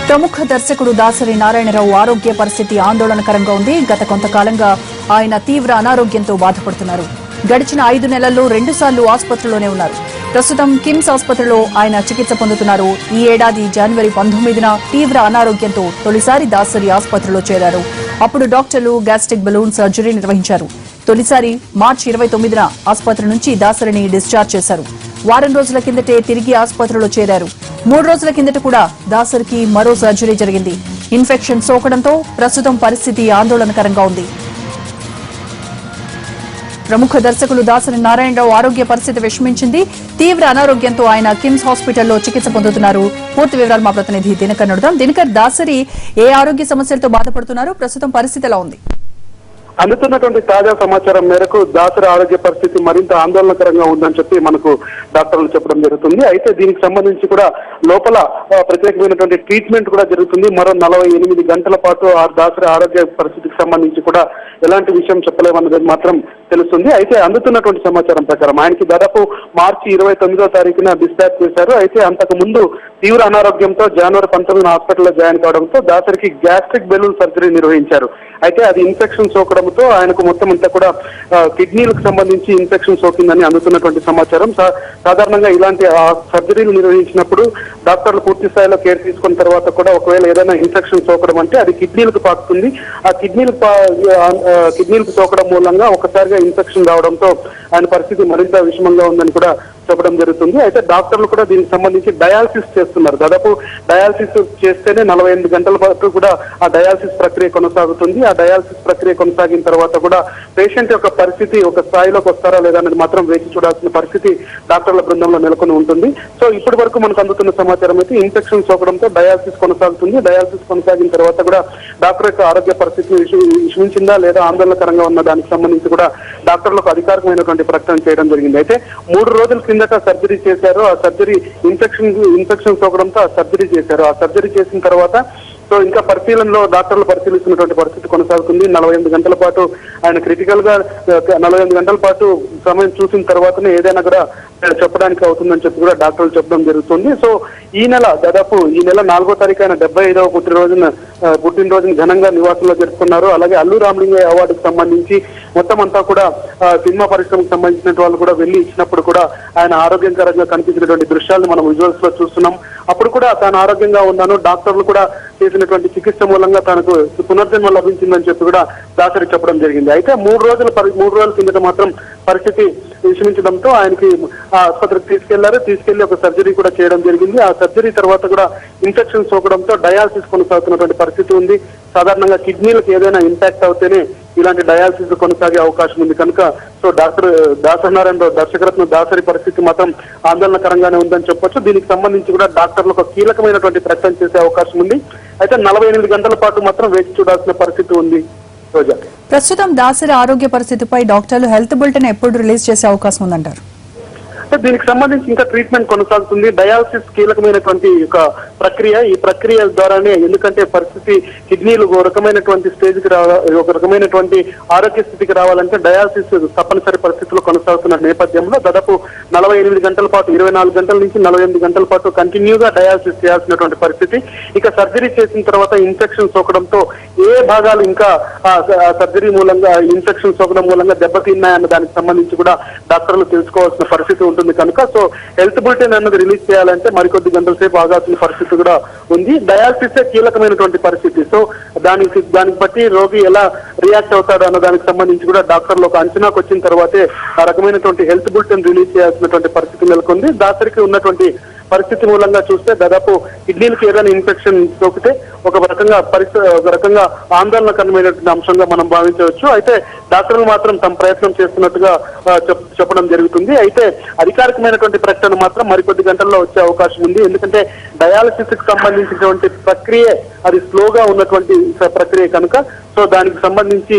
ప్రముఖ దర్శకుడు దాసరి నారాయణరావు ఆరోగ్య పరిస్థితి ఆందోళనకరంగా ఉంది. గత కొంతకాలంగా ఆయన తీవ్ర అనారోగ్యంతో బాధపడుతున్నారు. గడిచిన 5 నెలల్లో 2 సార్లు ఆసుపత్రిలోనే ఉన్నారు. ప్రస్తుతం కిమ్స్ ఆసుపత్రిలో ఆయన చికిత్స పొందుతున్నారు. ఈ ఏడాది జనవరి 19న తీవ్ర అనారోగ్యంతో తొలిసారి దాసరి ఆసుపత్రిలో చేరారు. అప్పుడు డాక్టర్లు గ్యాస్ట్రిక్ బలూన్ సర్జరీ నిర్వహించారు. తొలిసారి మార్చి 29న ఆసుపత్రి నుంచి దాసరిని డిశ్చార్జ్ చేశారు. వారం రోజుల కిందటే తిరిగి ఆసుపత్రిలో చేరారు. 3 రోజుల కిందట కూడా దాసరికి మరో సర్జరీ జరిగింది. ఇన్ఫెక్షన్ సోకడంతో ప్రస్తుతం పరిస్థితి ఆందోళనకరంగా ఉంది. ప్రముఖ దర్శకులు దాసరి నారాయణరావు ఆరోగ్య పరిస్థితి విషమించింది. తీవ్ర అనారోగ్యంతో ఆయన కిమ్స్ హాస్పిటల్లో చికిత్స పొందుతున్నారు. పూర్తి వివరాలు మా ప్రతినిధి దినకర్ అడుగుదాం. దినకర్, దాసరి ఏ ఆరోగ్య సమస్యలతో బాధపడుతున్నారు? ప్రస్తుతం పరిస్థితి ఎలా ఉంది? అందుతున్నటువంటి తాజా సమాచారం మేరకు దాసరి ఆరోగ్య పరిస్థితి మరింత ఆందోళనకరంగా ఉందని చెప్పి మనకు డాక్టర్లు చెప్పడం జరుగుతుంది. అయితే దీనికి సంబంధించి కూడా లోపల ప్రత్యేకమైనటువంటి ట్రీట్మెంట్ కూడా జరుగుతుంది. మరో 48 గంటల పాటు ఆ దాసరి ఆరోగ్య పరిస్థితికి సంబంధించి కూడా ఎలాంటి విషయం చెప్పలేమన్నది మాత్రం తెలుస్తుంది. అయితే అందుతున్నటువంటి సమాచారం ప్రకారం ఆయనకి దాదాపు మార్చి 29వ తారీఖున డిశ్చార్జ్ చేశారు. అయితే అంతకు ముందు తీవ్ర అనారోగ్యంతో జనవరి 19న హాస్పిటల్లో జాయిన్ కావడంతో దాసరికి గ్యాస్ట్రిక్ బెలూన్ సర్జరీ నిర్వహించారు. అయితే అది ఇన్ఫెక్షన్ సోకడంతో ఆయనకు మొత్తం అంతా కూడా కిడ్నీలకు సంబంధించి ఇన్ఫెక్షన్ సోకిందని అందుతున్నటువంటి సమాచారం. సాధారణంగా ఇలాంటి సర్జరీలు నిర్వహించినప్పుడు డాక్టర్లు పూర్తి స్థాయిలో కేర్ తీసుకున్న తర్వాత కూడా ఒకవేళ ఏదైనా ఇన్ఫెక్షన్ సోకడం అంటే అది కిడ్నీలకు పాకుతుంది. ఆ కిడ్నీలకు సోకడం మూలంగా ఒకసారిగా ఇన్ఫెక్షన్ రావడంతో ఆయన పరిస్థితి మరింత విషమంగా ఉందని కూడా చెప్పడం జరుగుతుంది. అయితే డాక్టర్లు కూడా దీనికి సంబంధించి డయాలసిస్ చేస్తున్నారు. దాదాపు డయాలసిస్ చేస్తేనే 48 గంటల పాటు కూడా ఆ డయాలసిస్ ప్రక్రియ కొనసాగుతుంది. ఆ డయాలసిస్ ప్రక్రియ కొనసాగిన తర్వాత కూడా పేషెంట్ యొక్క పరిస్థితి ఒక స్థాయిలోకి వస్తారా లేదా అనేది మాత్రం వేచి చూడాల్సిన పరిస్థితి డాక్టర్ల బృందంలో నెలకొని ఉంటుంది. సో ఇప్పటి వరకు మనకు అందుతున్న సమాచారం అయితే ఇన్ఫెక్షన్ సోకడంతో డయాలసిస్ కొనసాగుతుంది. డయాలసిస్ కొనసాగిన తర్వాత కూడా డాక్టర్ యొక్క ఆరోగ్య పరిస్థితి విషమించిందా లేదా ఆందోళనకరంగా ఉన్న దానికి సంబంధించి కూడా డాక్టర్లకు అధికారికమైనటువంటి ప్రకటన చేయడం జరిగింది. అయితే 3 రోజుల కిందట సర్జరీ చేశారు. ఆ సర్జరీ ఇన్ఫెక్షన్ సోకడంతో ఆ సర్జరీ చేశారు. ఆ సర్జరీ చేసిన తర్వాత సో ఇంకా పరిశీలనలో డాక్టర్లు పరిశీలిస్తున్నటువంటి పరిస్థితి కొనసాగుతుంది. 48 గంటల పాటు ఆయన క్రిటికల్ గా 48 గంటల పాటు సమయం చూసిన తర్వాతనే ఏదైనా కూడా చెప్పడానికి అవుతుందని చెప్పి కూడా డాక్టర్లు చెప్పడం జరుగుతుంది. సో ఈ నెల 4వ తారీఖు ఆయన 75వ పుట్టినరోజుని ఘనంగా నివాసంలో జరుపుకున్నారు. అలాగే అల్లు రామలింగయ్య అవార్డుకు సంబంధించి మొత్తం అంతా కూడా సినిమా పరిశ్రమకు సంబంధించిన వాళ్ళు కూడా వెళ్లి ఇచ్చినప్పుడు కూడా ఆయన ఆరోగ్యకరంగా కనిపించినటువంటి దృశ్యాలను మనం విజువల్స్ లో చూస్తున్నాం. అప్పుడు కూడా తాను ఆరోగ్యంగా ఉన్నాను, డాక్టర్లు కూడా చేసినటువంటి చికిత్స మూలంగా తనకు పునర్జన్మ లభించిందని చెప్పి కూడా దాసరి చెప్పడం జరిగింది. అయితే 3 రోజుల కిందట మాత్రం పరిస్థితి విషమించడంతో ఆయనకి ఆసుపత్రికి తీసుకెళ్లి ఒక సర్జరీ కూడా చేయడం జరిగింది. ఆ సర్జరీ తర్వాత కూడా ఇన్ఫెక్షన్ సోకడంతో డయాలసిస్ కొనసాగుతున్నటువంటి పరిస్థితి ఉంది. సాధారణంగా కిడ్నీలకు ఏదైనా ఇంపాక్ట్ అవుతేనే ఇలాంటి డయాలసిస్ కొనసాగే అవకాశం ఉంది కనుక సో దాసరి నారాయణరావు దర్శకరత్న దాసరి పరిస్థితి మాత్రం ఆందోళనకరంగానే ఉందని చెప్పొచ్చు. దీనికి సంబంధించి కూడా డాక్టర్లకు ఒక కీలకమైనటువంటి ప్రకటన చేసే అవకాశం ఉంది. అయితే 48 గంటల పాటు మాత్రం వేచి చూడాల్సిన పరిస్థితి ఉంది. ప్రస్తుతం దాసరి ఆరోగ్య పరిస్థితిపై డాక్టర్లు హెల్త్ బులెటిన్ ఎప్పుడు రిలీజ్ చేసే అవకాశం ఉందంటారు? దీనికి సంబంధించి ఇంకా ట్రీట్మెంట్ కొనసాగుతుంది. డయాలసిస్ కీలకమైనటువంటి ఒక ప్రక్రియ. ఈ ప్రక్రియ ద్వారానే ఎందుకంటే పరిస్థితి కిడ్నీలు ఒక రకమైనటువంటి స్టేజ్కి ఒక రకమైనటువంటి ఆరోగ్య స్థితికి రావాలంటే డయాలసిస్ తప్పనిసరి పరిస్థితుల్లో కొనసాగుతున్న నేపథ్యంలో దాదాపు 48 గంటల పాటు 24 గంటల నుంచి 48 గంటల పాటు కంటిన్యూగా డయాలసిస్ చేయాల్సినటువంటి పరిస్థితి. ఇక సర్జరీ చేసిన తర్వాత ఇన్ఫెక్షన్ సోకడంతో ఏ భాగాలు ఇంకా సర్జరీ మూలంగా ఇన్ఫెక్షన్ సోకడం మూలంగా దెబ్బతిన్నాయన్న దానికి సంబంధించి కూడా డాక్టర్లు తెలుసుకోవాల్సిన పరిస్థితి ఉంటుంది కనుక సో హెల్త్ బులెటిన్ అన్నది రిలీజ్ చేయాలంటే మరికొద్ది గంటల సేపు ఆగాల్సిన పరిస్థితి కూడా ఉంది. డయాలసిస్ కీలకమైనటువంటి పరిస్థితి. సో దానికి బట్టి రోగి ఎలా రియాక్ట్ అవుతాడు అన్న దానికి సంబంధించి కూడా డాక్టర్లు ఒక అంచనాకు వచ్చిన తర్వాతే ఆ రకమైనటువంటి హెల్త్ బులెటిన్ రిలీజ్ చేయాల్సినటువంటి పరిస్థితి నెలకొంది. దాసరికి ఉన్నటువంటి పరిస్థితి మూలంగా చూస్తే దాదాపు కిడ్నీలకు ఏదైనా ఇన్ఫెక్షన్ సోకితే ఒక రకంగా ఆందోళనకరమైనటువంటి అంశంగా మనం భావించవచ్చు. అయితే డాక్టర్లు మాత్రం తమ ప్రయత్నం చేస్తున్నట్టుగా చెప్పడం జరుగుతుంది. అయితే అధికారికమైనటువంటి ప్రకటన మాత్రం మరికొద్ది గంటల్లో వచ్చే అవకాశం ఉంది. ఎందుకంటే డయాలసిస్ కి సంబంధించినటువంటి ప్రక్రియ అది స్లోగా ఉన్నటువంటి ప్రక్రియ కనుక సో దానికి సంబంధించి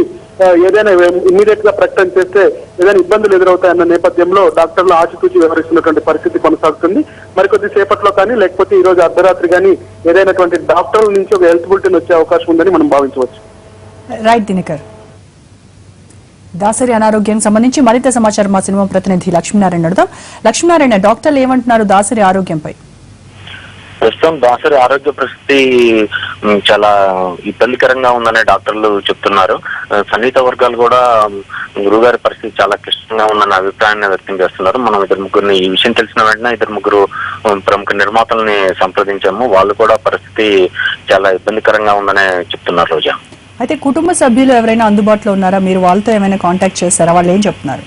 ఏదైనా ఇమ్మీడియట్ గా ప్రకటన చేస్తే ఏదైనా ఇబ్బందులు ఎదురవుతాయన్న నేపథ్యంలో డాక్టర్లు ఆచితూచి వ్యవహరిస్తున్నటువంటి పరిస్థితి కొనసాగుతుంది. మరికొద్ది సేపట్లో కానీ లేకపోతే ఈ రోజు అర్ధరాత్రి కానీ ఏదైనటువంటి డాక్టర్ల నుంచి ఒక హెల్త్ బులెటిన్ వచ్చే అవకాశం ఉందని మనం భావించవచ్చు. రైట్ దినకర్. దాసరి అనారోగ్యానికి సంబంధించి మరింత సమాచారం మా సినిమా ప్రతినిధి లక్ష్మీనారాయణ అడుగుదాం. లక్ష్మీనారాయణ, డాక్టర్లు ఏమంటున్నారు దాసరి ఆరోగ్యంపై? ప్రస్తుతం దాసరి ఆరోగ్య పరిస్థితి చాలా ఇబ్బందికరంగా ఉందనే డాక్టర్లు చెప్తున్నారు. సన్నిహిత వర్గాలు కూడా గురుగారి పరిస్థితి చాలా క్లిష్టంగా ఉందన్న అభిప్రాయాన్ని వ్యక్తం చేస్తున్నారు. మనం ఇద్దరు ముగ్గురిని ఈ విషయం తెలిసిన వెంటనే ఇద్దరు ముగ్గురు ప్రముఖ నిర్మాతల్ని సంప్రదించాము. వాళ్ళు కూడా పరిస్థితి చాలా ఇబ్బందికరంగా ఉందనే చెప్తున్నారు. రోజా, అయితే కుటుంబ సభ్యులు ఎవరైనా అందుబాటులో ఉన్నారా? మీరు వాళ్ళతో ఏమైనా కాంటాక్ట్ చేశారా? వాళ్ళు ఏం చెప్తున్నారు?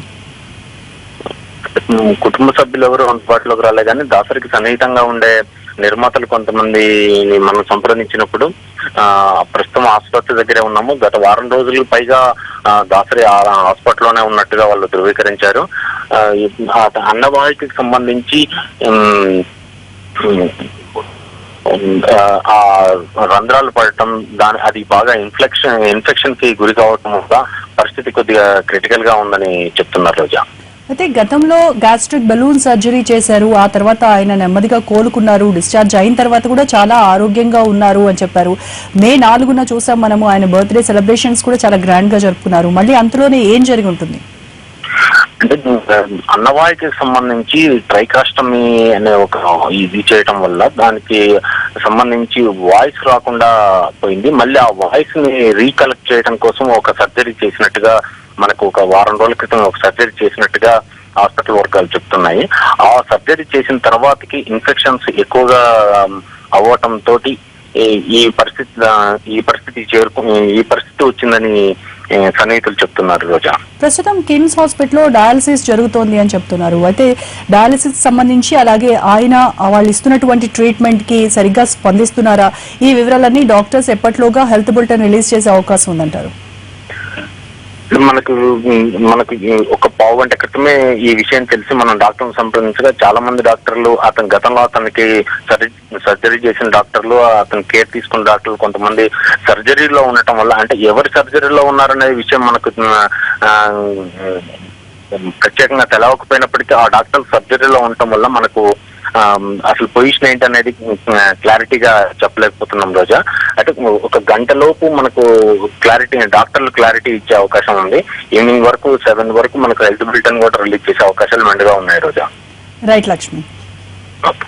కుటుంబ సభ్యులు ఎవరు అందుబాటులోకి రాలే, కానీ దాసరికి సన్నిహితంగా ఉండే నిర్మాతలు కొంతమంది మనం సంప్రదించినప్పుడు ప్రస్తుతం ఆసుపత్రి దగ్గరే ఉన్నాము, గత వారం రోజులకు పైగా దాసరి హాస్పిటల్లోనే ఉన్నట్టుగా వాళ్ళు ధృవీకరించారు. అన్నవాహికకి సంబంధించి ఆ రంధ్రాలు పడటం, అది బాగా ఇన్ఫెక్షన్ కి గురి కావటం వల్ల పరిస్థితి కొద్దిగా క్రిటికల్ గా ఉందని చెప్తున్నారు. రోజా, అయితే గతంలో గ్యాస్ట్రిక్ బెలూన్ సర్జరీ చేశారు, ఆ తర్వాత ఆయన నెమ్మదిగా కోలుకున్నారు, డిశ్చార్జ్ అయిన తర్వాత కూడా చాలా ఆరోగ్యంగా ఉన్నారు అని చెప్పారు. మే 4న చూసాం మనము, ఆయన బర్త్డే సెలబ్రేషన్స్ కూడా చాలా గ్రాండ్ గా జరుపుకున్నారు. మళ్ళీ అంతలోనే ఏం జరిగి ఉంటుంది? అంటే అన్నవాహికకి సంబంధించి ట్రైకాస్టమీ అనే ఒక ఇది చేయటం వల్ల దానికి సంబంధించి వాయిస్ రాకుండా పోయింది. మళ్ళీ ఆ వాయిస్ ని రీకలెక్ట్ చేయడం కోసం ఒక సర్జరీ చేసినట్టుగా మనకు ఒక వారం రోజుల క్రితం ఒక సర్జరీ చేసినట్టుగా హాస్పిటల్ వర్గాలు చెప్తున్నాయి. ఆ సర్జరీ చేసిన తర్వాతకి ఇన్ఫెక్షన్స్ ఎక్కువగా అవ్వటం తోటి ఈ పరిస్థితి వచ్చిందని సన్నిహితులు చెప్తున్నారు. రోజా, ప్రస్తుతం కిమ్స్ హాస్పిటల్లో డయాలసిస్ జరుగుతోంది అని చెప్తున్నారు. అయితే డయాలసిస్ సంబంధించి అలాగే ఆయన వాళ్ళు ఇస్తున్నటువంటి ట్రీట్మెంట్ కి సరిగ్గా స్పందిస్తున్నారా? ఈ వివరాలన్నీ డాక్టర్స్ ఎప్పటిలోగా హెల్త్ బులెటిన్ రిలీజ్ చేసే అవకాశం ఉందంటారు? మనకు ఒక పావు గంట క్రితమే ఈ విషయం తెలిసి మనం డాక్టర్ని సంప్రదించగా చాలా మంది డాక్టర్లు, గతంలో అతనికి సర్జరీ చేసిన డాక్టర్లు, అతను కేర్ తీసుకున్న డాక్టర్లు కొంతమంది సర్జరీలో ఉండటం వల్ల, అంటే ఎవరు సర్జరీలో ఉన్నారనే విషయం మనకు ప్రత్యేకంగా తెలవకపోయినప్పటికీ ఆ డాక్టర్ సర్జరీలో ఉండటం వల్ల మనకు అసలు పొజిషన్ ఏంటి అనేది క్లారిటీగా చెప్పలేకపోతున్నాం. రోజా, అంటే ఒక గంట లోపు మనకు డాక్టర్లు క్లారిటీ ఇచ్చే అవకాశం ఉంది. ఈవినింగ్ వరకు 7 వరకు మనకు హెల్త్ బులెటిన్ కూడా రిలీజ్ చేసే అవకాశాలు మెండుగా ఉన్నాయి. రోజా, రైట్ లక్ష్మి. ఓకే.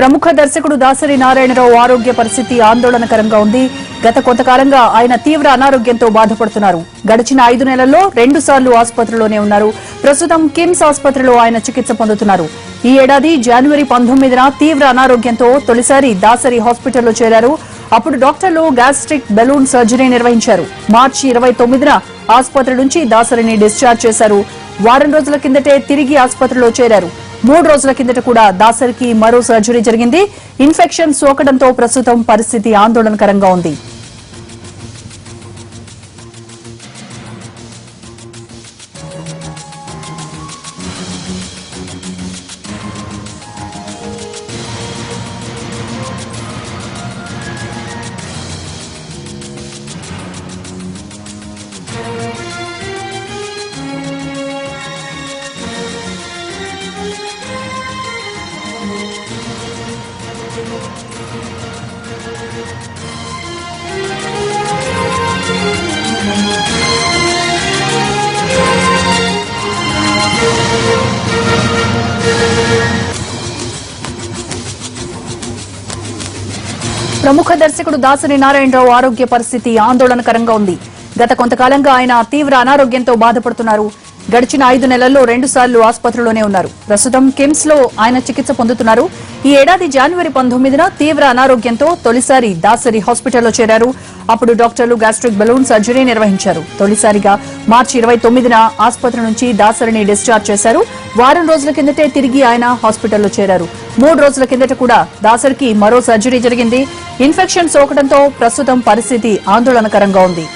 ప్రముఖ దర్శకుడు దాసరి నారాయణరావు ఆరోగ్య పరిస్థితి ఆందోళనకరంగా ఉంది. గత కొంతకాలంగా ఆయన తీవ్ర అనారోగ్యంతో బాధపడుతున్నారు. గడిచిన 5 నెలల్లో 2 సార్లు ఆసుపత్రిలోనే ఉన్నారు. ప్రస్తుతం కిమ్స్ ఆసుపత్రిలో ఆయన చికిత్స పొందుతున్నారు. ఈ ఏడాది జనవరి 19న తీవ్ర అనారోగ్యంతో తొలిసారి దాసరి హాస్పిటల్లో చేరారు. అప్పుడు డాక్టర్లు గ్యాస్ట్రిక్ బెలూన్ సర్జరీ నిర్వహించారు. మార్చి 29న ఆసుపత్రి నుంచి దాసరిని డిశ్చార్జ్ చేశారు. వారం రోజుల కిందటే తిరిగి ఆసుపత్రిలో చేరారు. 3 రోజుల కిందట కూడా దాసరికి మరో సర్జరీ జరిగింది. ఇన్ఫెక్షన్ సోకడంతో ప్రస్తుతం పరిస్థితి ఆందోళనకరంగా ఉంది. ప్రముఖ దర్శకుడు దాసరి నారాయణరావు ఆరోగ్య పరిస్థితి ఆందోళనకరంగా ఉంది. గత కొంతకాలంగా ఆయన తీవ్ర అనారోగ్యంతో బాధపడుతున్నారు. గడిచిన 5 నెలల్లో 2 సార్లు ఆసుపత్రిలోనే ఉన్నారు. ప్రస్తుతం కిమ్స్ లో ఆయన చికిత్స పొందుతున్నారు. ఈ ఏడాది జనవరి 19న తీవ్ర అనారోగ్యంతో తొలిసారి దాసరి హాస్పిటల్లో చేరారు. అప్పుడు డాక్టర్లు గ్యాస్ట్రిక్ బెలూన్ సర్జరీ నిర్వహించారు. తొలిసారిగా మార్చి 29న ఆసుపత్రి నుంచి దాసరిని డిశ్చార్జ్ చేశారు. వారం రోజుల కిందటే తిరిగి ఆయన హాస్పిటల్లో చేరారు. 3 రోజుల కిందట కూడా దాసరికి మరో సర్జరీ జరిగింది. ఇన్ఫెక్షన్ సోకడంతో ప్రస్తుతం పరిస్థితి ఆందోళనకరంగా ఉంది.